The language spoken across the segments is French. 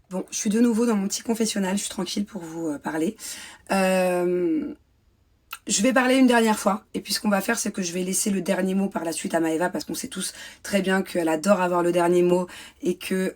Bon, je suis de nouveau dans mon petit confessionnal, je suis tranquille pour vous parler. Je vais parler une dernière fois, et puis ce qu'on va faire, c'est que je vais laisser le dernier mot par la suite à Maëva, parce qu'on sait tous très bien qu'elle adore avoir le dernier mot, et que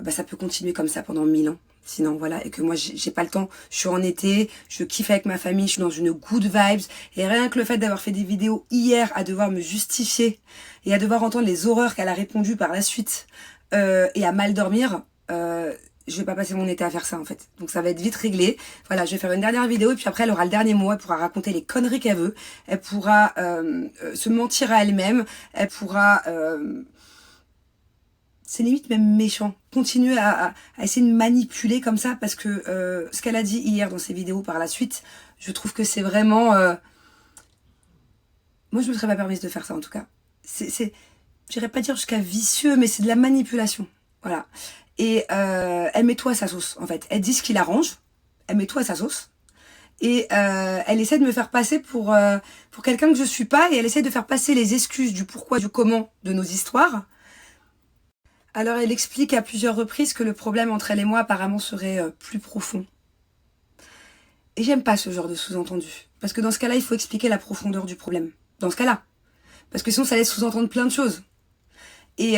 ça peut continuer comme ça pendant 1000 ans. Sinon, voilà, et que moi, j'ai pas le temps, je suis en été, je kiffe avec ma famille, je suis dans une good vibes, et rien que le fait d'avoir fait des vidéos hier, à devoir me justifier, et à devoir entendre les horreurs qu'elle a répondu par la suite, et à mal dormir, je vais pas passer mon été à faire ça en fait. Donc ça va être vite réglé. Voilà, je vais faire une dernière vidéo et puis après elle aura le dernier mot, elle pourra raconter les conneries qu'elle veut, elle pourra se mentir à elle-même, elle pourra... c'est limite même méchant. Continuer à essayer de manipuler comme ça parce que ce qu'elle a dit hier dans ses vidéos par la suite, je trouve que c'est vraiment... Moi je me serais pas permise de faire ça en tout cas. J'irais pas dire jusqu'à vicieux, mais c'est de la manipulation. Voilà. Et elle met tout à sa sauce, en fait. Elle dit ce qui l'arrange, elle met tout à sa sauce. Et elle essaie de me faire passer pour quelqu'un que je suis pas, et elle essaie de faire passer les excuses du pourquoi, du comment de nos histoires. Alors elle explique à plusieurs reprises que le problème entre elle et moi apparemment serait plus profond. Et j'aime pas ce genre de sous-entendu. Parce que dans ce cas-là, il faut expliquer la profondeur du problème. Dans ce cas-là. Parce que sinon, ça laisse sous-entendre plein de choses. Et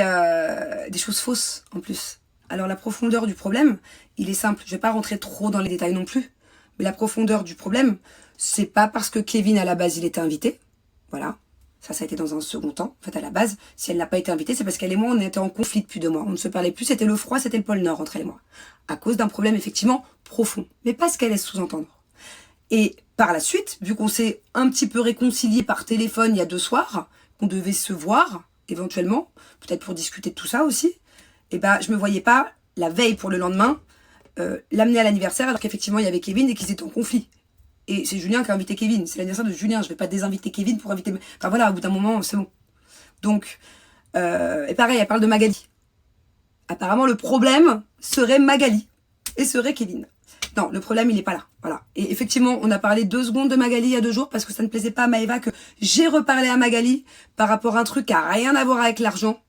des choses fausses, en plus. Alors la profondeur du problème, il est simple. Je vais pas rentrer trop dans les détails non plus. Mais la profondeur du problème, c'est pas parce que Kevin, à la base, il était invité. Voilà. Ça a été dans un second temps. En fait, à la base, si elle n'a pas été invitée, c'est parce qu'elle et moi, on était en conflit depuis 2 mois. On ne se parlait plus. C'était le froid, c'était le pôle Nord entre elle et moi. À cause d'un problème, effectivement, profond. Mais pas ce qu'elle laisse sous-entendre. Et par la suite, vu qu'on s'est un petit peu réconcilié par téléphone il y a 2 soirs, qu'on devait se voir, éventuellement, peut-être pour discuter de tout ça aussi, et je me voyais pas, la veille pour le lendemain, l'amener à l'anniversaire alors qu'effectivement il y avait Kevin et qu'ils étaient en conflit. Et c'est Julien qui a invité Kevin, c'est l'anniversaire de Julien, je vais pas désinviter Kevin pour inviter... Enfin voilà, au bout d'un moment, c'est bon. Donc, et pareil, elle parle de Magali. Apparemment, le problème serait Magali et serait Kevin. Non, le problème, il est pas là. Voilà. Et effectivement, on a parlé 2 secondes de Magali il y a 2 jours parce que ça ne plaisait pas à Maëva que j'ai reparlé à Magali par rapport à un truc qui a rien à voir avec l'argent,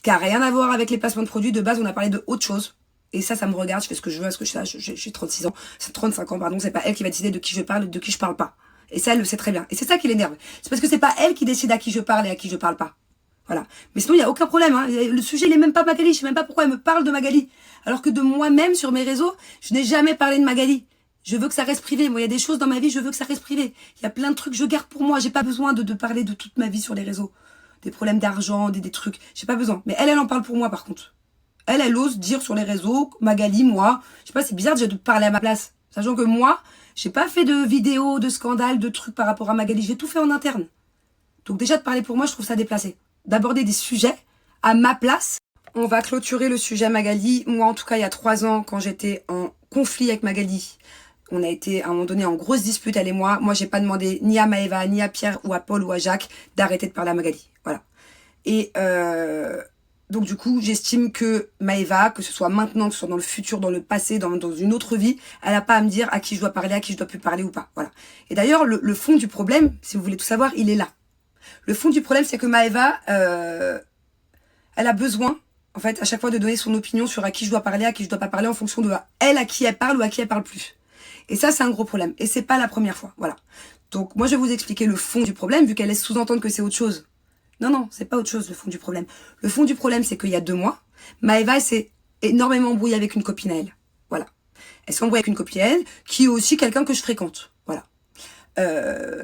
qui a rien à voir avec les placements de produits. De base, on a parlé de autre chose. Et ça me regarde, je fais ce que je veux, à ce que je sais, j'ai 36 ans, c'est 35 ans, pardon, c'est pas elle qui va décider de qui je parle et de qui je parle pas. Et ça, elle le sait très bien. Et c'est ça qui l'énerve. C'est parce que c'est pas elle qui décide à qui je parle et à qui je parle pas. Voilà. Mais sinon, il y a aucun problème, hein. Le sujet, il est même pas Magali. Je sais même pas pourquoi elle me parle de Magali. Alors que de moi-même, sur mes réseaux, je n'ai jamais parlé de Magali. Je veux que ça reste privé. Moi, il y a des choses dans ma vie, je veux que ça reste privé. Il y a plein de trucs que je garde pour moi. J'ai pas besoin de parler de toute ma vie sur les réseaux. Des problèmes d'argent, des trucs. J'ai pas besoin. Mais elle en parle pour moi, par contre. Elle ose dire sur les réseaux, Magali, moi, je sais pas, c'est bizarre déjà de parler à ma place. Sachant que moi, j'ai pas fait de vidéos, de scandales, de trucs par rapport à Magali. J'ai tout fait en interne. Donc déjà, de parler pour moi, je trouve ça déplacé. D'aborder des sujets à ma place. On va clôturer le sujet Magali. Moi, en tout cas, il y a 3 ans, quand j'étais en conflit avec Magali, on a été à un moment donné en grosse dispute, elle et moi. Moi, j'ai pas demandé ni à Maëva, ni à Pierre, ou à Paul, ou à Jacques d'arrêter de parler à Magali. Voilà. Et donc du coup, j'estime que Maëva, que ce soit maintenant, que ce soit dans le futur, dans le passé, dans une autre vie, elle n'a pas à me dire à qui je dois parler, à qui je dois plus parler ou pas. Voilà. Et d'ailleurs, le fond du problème, si vous voulez tout savoir, il est là. Le fond du problème, c'est que Maëva, elle a besoin, en fait, à chaque fois de donner son opinion sur à qui je dois parler, à qui je dois pas parler, en fonction de elle, à qui elle parle ou à qui elle parle plus. Et ça, c'est un gros problème. Et c'est pas la première fois. Voilà. Donc moi, je vais vous expliquer le fond du problème, vu qu'elle laisse sous-entendre que c'est autre chose. Non, c'est pas autre chose, le fond du problème. Le fond du problème, c'est qu'il y a 2 mois, Maëva s'est énormément embrouillée avec une copine à elle. Voilà. Elle s'est embrouillée avec une copine à elle, qui est aussi quelqu'un que je fréquente. Voilà.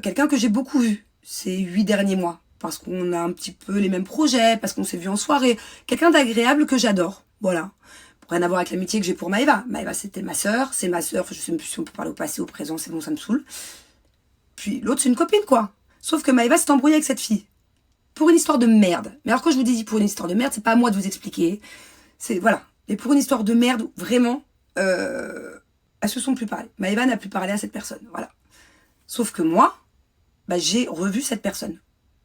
Quelqu'un que j'ai beaucoup vu ces 8 derniers mois. Parce qu'on a un petit peu les mêmes projets, parce qu'on s'est vu en soirée. Quelqu'un d'agréable que j'adore. Voilà. Rien à voir avec l'amitié que j'ai pour Maëva. Maëva, c'était ma sœur, c'est ma sœur. Je sais même plus si on peut parler au passé, au présent, c'est bon, ça me saoule. Puis l'autre, c'est une copine, quoi. Sauf que Maëva s'est embrouillée avec cette fille. Pour une histoire de merde. Mais alors quand je vous dis pour une histoire de merde, c'est pas à moi de vous expliquer. C'est, voilà. Et pour une histoire de merde, vraiment, elles se sont plus parlé. Maëva n'a plus parlé à cette personne. Voilà. Sauf que moi, j'ai revu cette personne.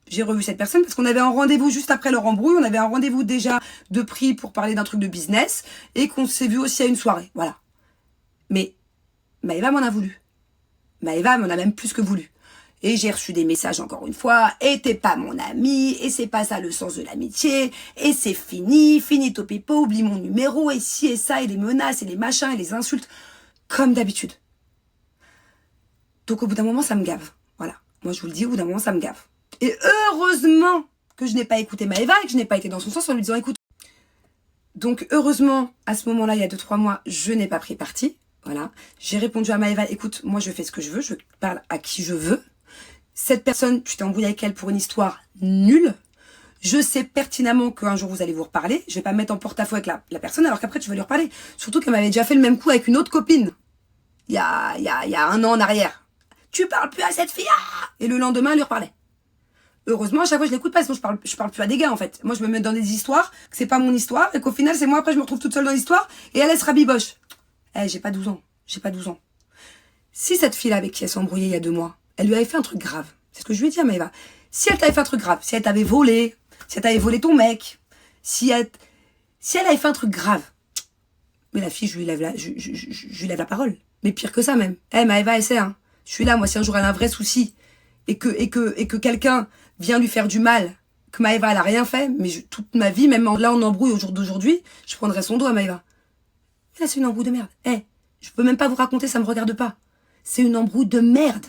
J'ai revu cette personne parce qu'on avait un rendez-vous juste après leur embrouille. On avait un rendez-vous déjà de prix pour parler d'un truc de business. Et qu'on s'est vu aussi à une soirée. Voilà. Mais Maëva m'en a voulu. Maëva m'en a même plus que voulu. Et j'ai reçu des messages encore une fois, et t'es pas mon ami, et c'est pas ça le sens de l'amitié, et c'est fini, finito pipo, oublie mon numéro, et ci et ça, et les menaces, et les machins, et les insultes, comme d'habitude. Donc au bout d'un moment, ça me gave. Voilà. Moi, je vous le dis, au bout d'un moment, ça me gave. Et heureusement que je n'ai pas écouté Maëva et que je n'ai pas été dans son sens en lui disant, écoute. Donc heureusement, à ce moment-là, il y a 2-3 mois, je n'ai pas pris parti. Voilà. J'ai répondu à Maëva, écoute, moi, je fais ce que je veux, je parle à qui je veux. Cette personne, tu t'es embrouillé avec elle pour une histoire nulle. Je sais pertinemment qu'un jour vous allez vous reparler. Je vais pas me mettre en porte-à-faux avec la personne alors qu'après tu vas lui reparler. Surtout qu'elle m'avait déjà fait le même coup avec une autre copine. Il y a 1 an en arrière. Tu parles plus à cette fille. Ah, et le lendemain, elle lui reparlait. Heureusement, à chaque fois, je l'écoute pas, sinon je parle plus à des gars, en fait. Moi, je me mets dans des histoires, que c'est pas mon histoire, et qu'au final, c'est moi, après, je me retrouve toute seule dans l'histoire, et elle sera biboche. Eh, j'ai pas 12 ans. J'ai pas 12 ans. Si cette fille-là, avec qui elle s'est embrouillée il y a 2 mois, elle lui avait fait un truc grave. C'est ce que je lui ai dit à Maëva. Si elle t'avait fait un truc grave, si elle t'avait volé, si elle t'avait volé ton mec, si elle avait fait un truc grave, mais la fille, je lui lève la parole. Mais pire que ça, même. Eh, Maëva, elle sait, hein. Je suis là, moi, si un jour elle a un vrai souci, et que quelqu'un vient lui faire du mal, que Maëva, elle a rien fait, mais toute ma vie, même là, en embrouille au jour d'aujourd'hui, je prendrais son dos à Maëva. Mais là, c'est une embrouille de merde. Eh, je peux même pas vous raconter, ça me regarde pas. C'est une embrouille de merde.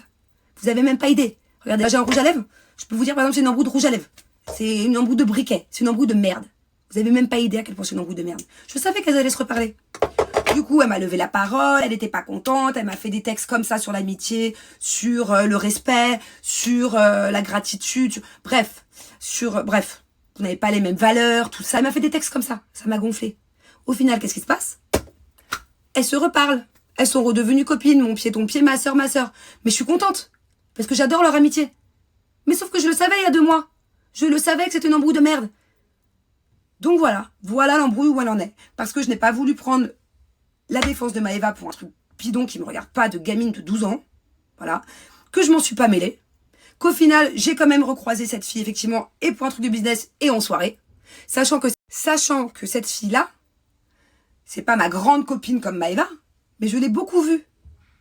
Vous avez même pas idée. Regardez, là, j'ai un rouge à lèvres. Je peux vous dire, par exemple, c'est une embrouille de rouge à lèvres. C'est une embrouille de briquet. C'est une embrouille de merde. Vous avez même pas idée à quel point c'est une embrouille de merde. Je savais qu'elles allaient se reparler. Du coup, elle m'a levé la parole, elle était pas contente, elle m'a fait des textes comme ça sur l'amitié, sur le respect, sur la gratitude, bref, vous n'avez pas les mêmes valeurs, tout ça. Elle m'a fait des textes comme ça m'a gonflé. Au final, qu'est-ce qui se passe? Elles se reparlent, elles sont redevenues copines, mon pied, ton pied, ma sœur. Mais je suis contente, parce que j'adore leur amitié. Mais sauf que je le savais il y a 2 mois. Je le savais que c'était une embrouille de merde. Donc voilà l'embrouille où elle en est. Parce que je n'ai pas voulu prendre la défense de Maëva pour un truc bidon qui me regarde pas, de gamine de 12 ans. Voilà. Que je m'en suis pas mêlée. Qu'au final, j'ai quand même recroisé cette fille, effectivement, et pour un truc de business et en soirée. Sachant que cette fille-là, c'est pas ma grande copine comme Maëva, mais je l'ai beaucoup vue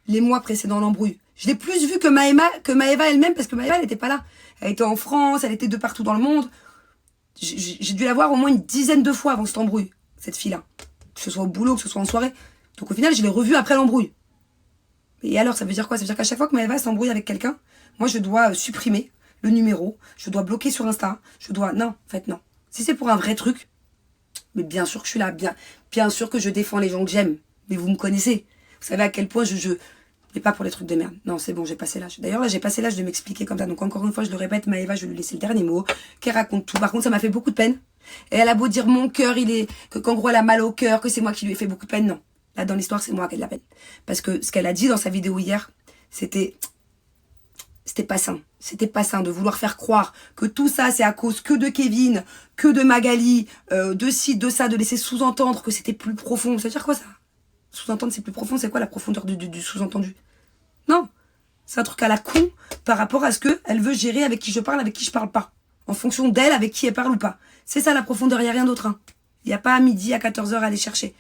les mois précédant l'embrouille. Je l'ai plus vue que Maëva elle-même, parce que Maëva, elle était pas là. Elle était en France, elle était de partout dans le monde. J'ai dû la voir au moins une dizaine de fois avant cette embrouille, cette fille-là. Que ce soit au boulot, que ce soit en soirée. Donc au final, je l'ai revue après l'embrouille. Et alors, ça veut dire quoi? Ça veut dire qu'à chaque fois que Maëva s'embrouille avec quelqu'un, moi, je dois supprimer le numéro, je dois bloquer sur Insta, non, en fait, non. Si c'est pour un vrai truc, mais bien sûr que je suis là, bien sûr que je défends les gens que j'aime. Mais vous me connaissez. Vous savez à quel point mais pas pour les trucs de merde. Non, c'est bon, j'ai passé l'âge. D'ailleurs, là, j'ai passé l'âge de m'expliquer comme ça. Donc, encore une fois, je le répète, Maëva, je vais lui laisser le dernier mot, qu'elle raconte tout. Par contre, ça m'a fait beaucoup de peine. Et elle a beau dire mon cœur, qu'en gros, elle a mal au cœur, que c'est moi qui lui ai fait beaucoup de peine. Non. Là, dans l'histoire, c'est moi qui ai de la peine. Parce que ce qu'elle a dit dans sa vidéo hier, c'était pas sain. C'était pas sain de vouloir faire croire que tout ça, c'est à cause que de Kevin, que de Magali, de ci, de ça, de laisser sous-entendre que c'était plus profond. Ça veut dire quoi, ça? Sous-entendre, c'est plus profond, c'est quoi la profondeur du sous-entendu? Non. C'est un truc à la con par rapport à ce que elle veut gérer avec qui je parle, avec qui je parle pas. En fonction d'elle, avec qui elle parle ou pas. C'est ça la profondeur, il n'y a rien d'autre. Hein. Il n'y a pas à midi, à 14h à aller chercher.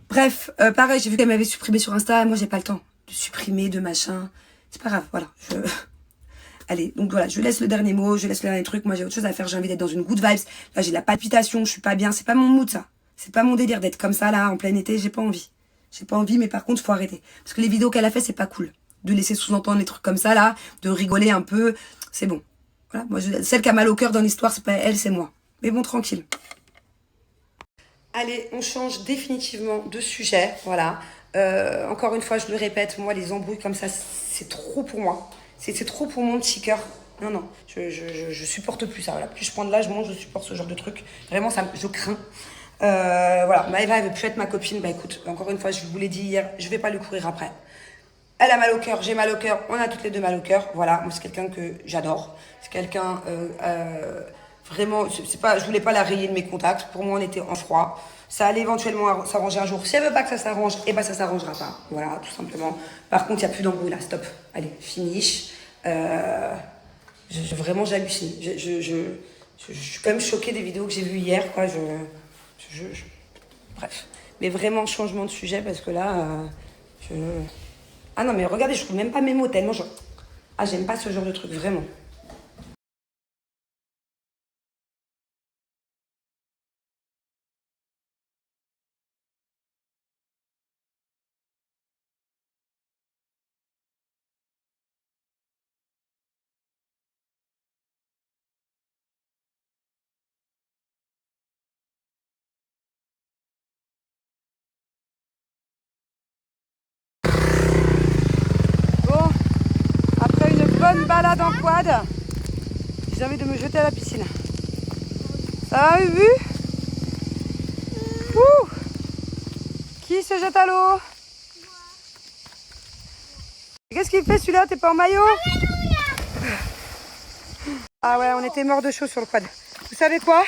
Bref, pareil, j'ai vu qu'elle m'avait supprimé sur Insta. Moi, j'ai pas le temps de supprimer, de machin. C'est pas grave, voilà. Allez, donc voilà, je laisse le dernier mot, je laisse le dernier truc. Moi, j'ai autre chose à faire, j'ai envie d'être dans une good vibes. Là, j'ai de la palpitation, je suis pas bien. C'est pas mon mood, ça. C'est pas mon délire d'être comme ça, là, en plein été. J'ai pas envie. J'ai pas envie, mais par contre, faut arrêter. Parce que les vidéos qu'elle a fait, c'est pas cool. De laisser sous-entendre les trucs comme ça, là, de rigoler un peu. C'est bon. Voilà, moi, celle qui a mal au cœur dans l'histoire, c'est pas elle, c'est moi. Mais bon, tranquille. Allez, on change définitivement de sujet, voilà. Encore une fois, je le répète, moi, les embrouilles comme ça, c'est trop pour moi. C'est trop pour mon petit cœur. Non, je supporte plus ça. Voilà. Plus je prends de l'âge, moins je supporte ce genre de truc. Vraiment, je crains. Voilà, Maëva, elle veut plus être ma copine. Bah écoute, encore une fois, je vous l'ai dit hier, je vais pas lui courir après. Elle a mal au cœur, j'ai mal au cœur, on a toutes les deux mal au cœur. Voilà, moi, c'est quelqu'un que j'adore. C'est quelqu'un... vraiment, c'est pas, je voulais pas la rayer de mes contacts. Pour moi, on était en froid. Ça allait éventuellement s'arranger un jour. Si elle veut pas que ça s'arrange, eh ben ça s'arrangera pas. Voilà, tout simplement. Par contre, il n'y a plus d'embrouille là. Stop. Allez, finish. Vraiment, j'hallucine. Je suis quand même choquée des vidéos que j'ai vues hier, quoi. Bref. Mais vraiment, changement de sujet parce que là, ah non, mais regardez, je trouve même pas mes mots tellement Ah, j'aime pas ce genre de truc, vraiment. Bon, après une bonne balade en quad, j'ai envie de me jeter à la piscine. Ça va, Ubu? Ouh. Qui se jette à l'eau? Qu'est-ce qu'il fait celui-là? T'es pas en maillot? Ah ouais, on était mort de chaud sur le quad. Vous savez quoi?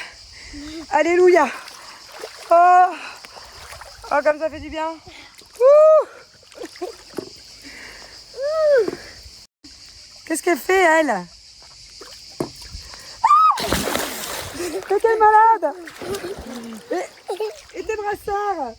Alléluia! Oh, oh, comme ça fait du bien! Ouh. Qu'est-ce qu'elle fait, elle? Ah, t'es malade! Et tes brassards?